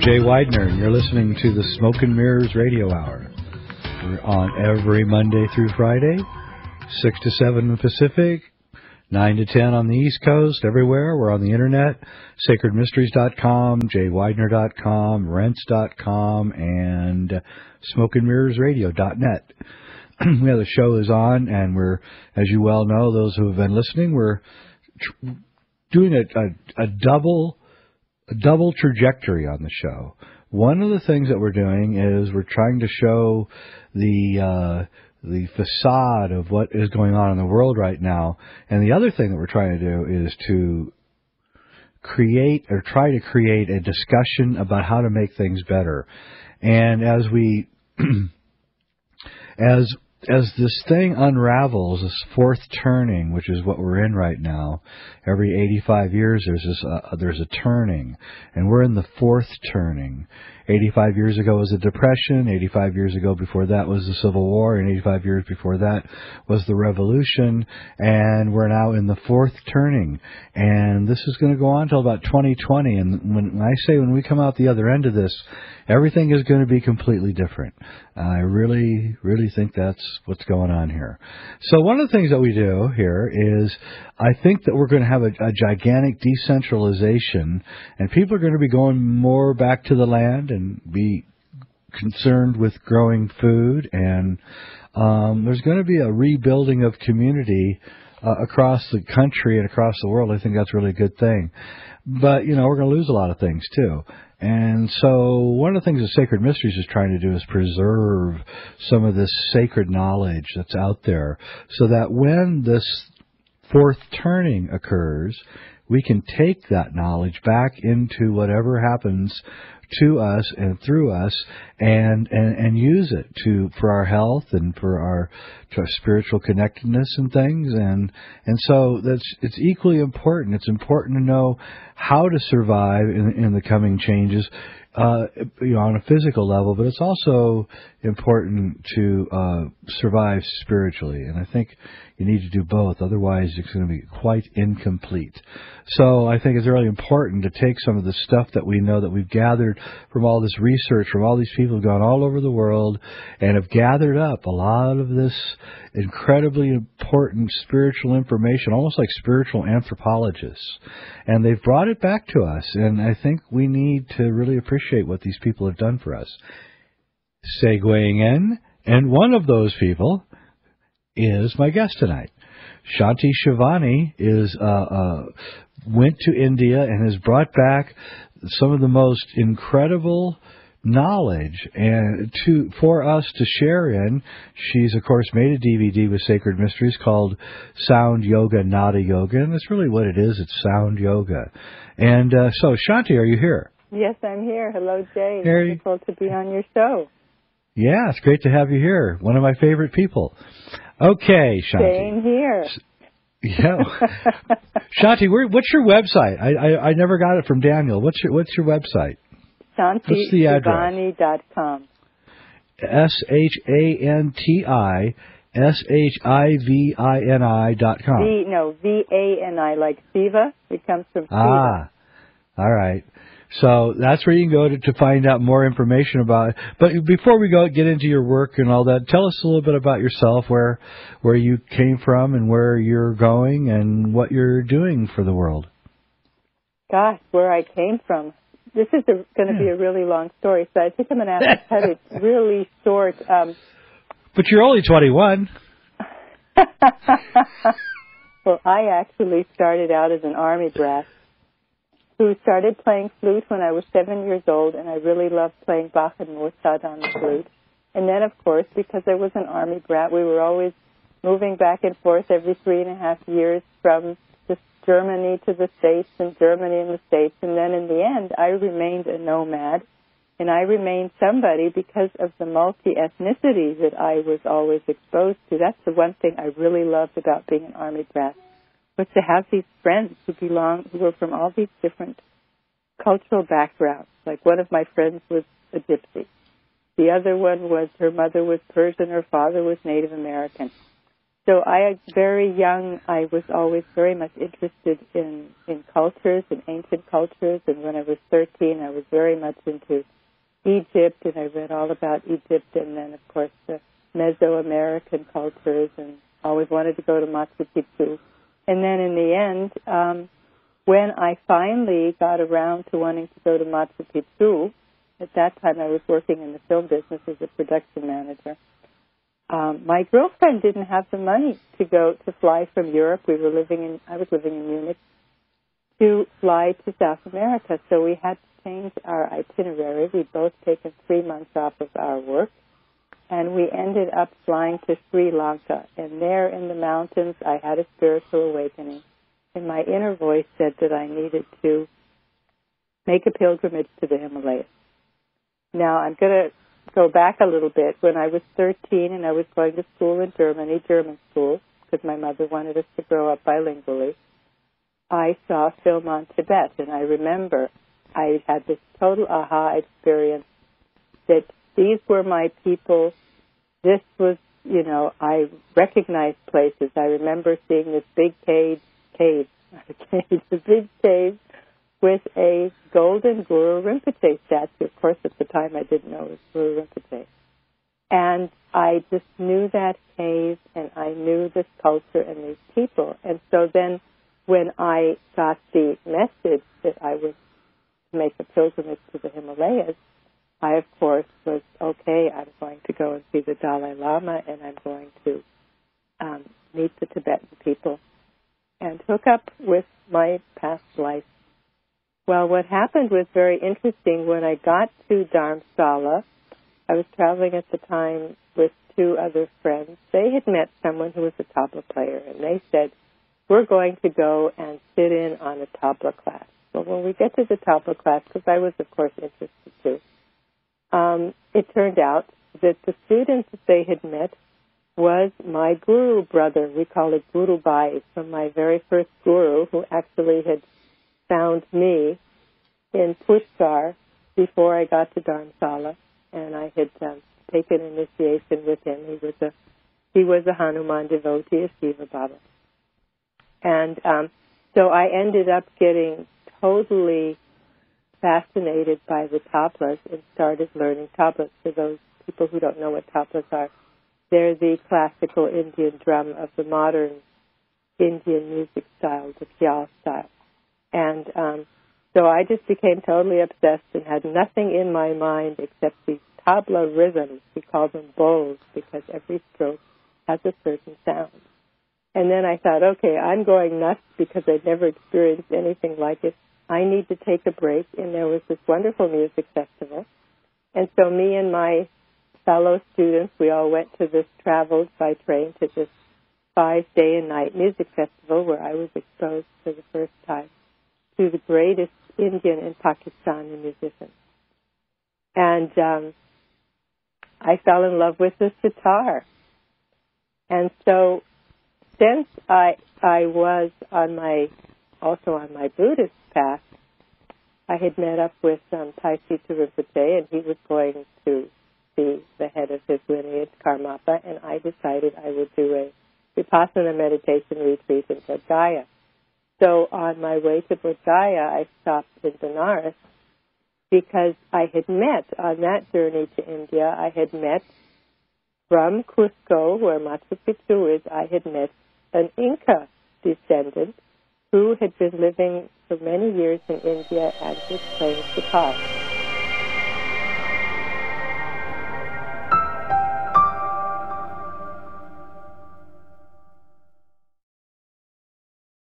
Jay Weidner, and you're listening to the Smoke and Mirrors Radio Hour. We're on every Monday through Friday, 6 to 7 in the Pacific, 9 to 10 on the East Coast, everywhere. We're on the Internet, sacredmysteries.com, jayweidner.com, rents.com, and smokeandmirrorsradio.net. Yeah, the show is on, and we're, as you well know, those who have been listening, we're doing a double trajectory on the show. One of the things that we're doing is we're trying to show the facade of what is going on in the world right now, and the other thing that we're trying to do is to try to create a discussion about how to make things better. And as we as this thing unravels, this fourth turning, which is what we're in right now, every 85 years there's a turning, and we're in the fourth turning. 85 years ago was the Depression, 85 years ago before that was the Civil War, and 85 years before that was the Revolution, and we're now in the fourth turning. And this is going to go on until about 2020, and when we come out the other end of this, everything is going to be completely different. I really, really think that's what's going on here. So one of the things that we do here is I think that we're going to have a gigantic decentralization, and people are going to be going more back to the land and be concerned with growing food, and there's going to be a rebuilding of community across the country and across the world. I think that's really a good thing. But, we're going to lose a lot of things, too. And so one of the things that Sacred Mysteries is trying to do is preserve some of this sacred knowledge that's out there so that when this fourth turning occurs, we can take that knowledge back into whatever happens to us and through us and use it for our health and for our spiritual connectedness and things, and so it's equally important. It's important to know how to survive in the coming changes, on a physical level, but it's also important to survive spiritually, and I think you need to do both. Otherwise, it's going to be quite incomplete. So I think it's really important to take some of the stuff that we know that we've gathered from all this research, from all these people who've gone all over the world and have gathered up a lot of this incredibly important spiritual information, almost like spiritual anthropologists. And they've brought it back to us, and I think we need to really appreciate what these people have done for us. Segueing in, and one of those people is my guest tonight. Shanti Shivani went to India and has brought back some of the most incredible knowledge for us to share in. She's, of course, made a DVD with Sacred Mysteries called Sound Yoga, Nada Yoga, and that's really what it is. It's sound yoga. And so, Shanti, are you here? Yes, I'm here. Hello, Jay. Wonderful to be on your show. Yeah, it's great to have you here. One of my favorite people. Okay, Shanti. Same here. Yeah. Shanti, what's your website? I never got it from Daniel. What's your website? ShantiShivani.com. ShantiShivini.com. V-A-N-I, like Siva. It comes from Siva. Ah, all right. So that's where you can go to find out more information about it. But before we get into your work and all that, tell us a little bit about yourself, where you came from and where you're going and what you're doing for the world. Gosh, where I came from. This is going to be a really long story, so I think I'm going to have to cut it really short. But you're only 21. Well, I actually started out as an Army brat who started playing flute when I was 7 years old, and I really loved playing Bach and Mozart on the flute. And then, of course, because I was an Army brat, we were always moving back and forth every 3.5 years from Germany to the States and Germany and the States. And then in the end, I remained a nomad, and I remained somebody because of the multi-ethnicity that I was always exposed to. That's the one thing I really loved about being an Army brat, was to have these friends who were from all these different cultural backgrounds. Like one of my friends was a gypsy. The other one was, her mother was Persian, her father was Native American. So very young, I was always very much interested in cultures, in ancient cultures. And when I was 13, I was very much into Egypt, and I read all about Egypt, and then, of course, the Mesoamerican cultures, and always wanted to go to Machu Picchu. And then in the end, when I finally got around to wanting to go to Machu Picchu, at that time I was working in the film business as a production manager. My girlfriend didn't have the money to fly from Europe. I was living in Munich, to fly to South America. So we had to change our itinerary. We'd both taken 3 months off of our work, and we ended up flying to Sri Lanka. And there in the mountains, I had a spiritual awakening. And my inner voice said that I needed to make a pilgrimage to the Himalayas. Now, I'm going to go back a little bit. When I was 13 and I was going to school in Germany, German school, because my mother wanted us to grow up bilingually, I saw a film on Tibet. And I remember I had this total aha experience that these were my people. This was, I recognized places. I remember seeing this big cave, a big cave with a golden Guru Rinpoche statue. Of course, at the time I didn't know it was Guru Rinpoche. And I just knew that cave, and I knew this culture and these people. And so then when I got the message that I was to make a pilgrimage to the Himalayas, I, of course, was, okay, I'm going to go and see the Dalai Lama, and I'm going to meet the Tibetan people, and hook up with my past life. Well, what happened was very interesting. When I got to Dharamsala, I was traveling at the time with 2 other friends. They had met someone who was a tabla player, and they said, we're going to go and sit in on a tabla class. Well, when we get to the tabla class, because I was, of course, interested too, it turned out that the student that they had met was my guru brother. We call it Guru Bai, from my very first guru, who actually had found me in Pushkar before I got to Dharamsala, and I had taken initiation with him. He was a Hanuman devotee, a Shiva Baba. And so I ended up getting totally fascinated by the tablas and started learning tablas. For those people who don't know what tablas are, they're the classical Indian drum of the modern Indian music style, the Khyal style. And so I just became totally obsessed and had nothing in my mind except these tabla rhythms. We call them bowls because every stroke has a certain sound. And then I thought, okay, I'm going nuts because I'd never experienced anything like it. I need to take a break. And there was this wonderful music festival. And so me and my fellow students, we all went to this, traveled by train to this 5-day and night music festival where I was exposed for the first time to the greatest Indian and Pakistani musicians. And I fell in love with the sitar. And so since I was also on my Buddhist path, I had met up with Taisi Rinpoche, and he was going to be the head of his lineage, Karmapa, and I decided I would do a Vipassana meditation retreat in Bodh Gaya. So on my way to Bodh Gaya, I stopped in Benares because I had met, on that journey to India, I had met from Cusco, where Machu Picchu is, I had met an Inca descendant who had been living for many years in India and was playing sitar.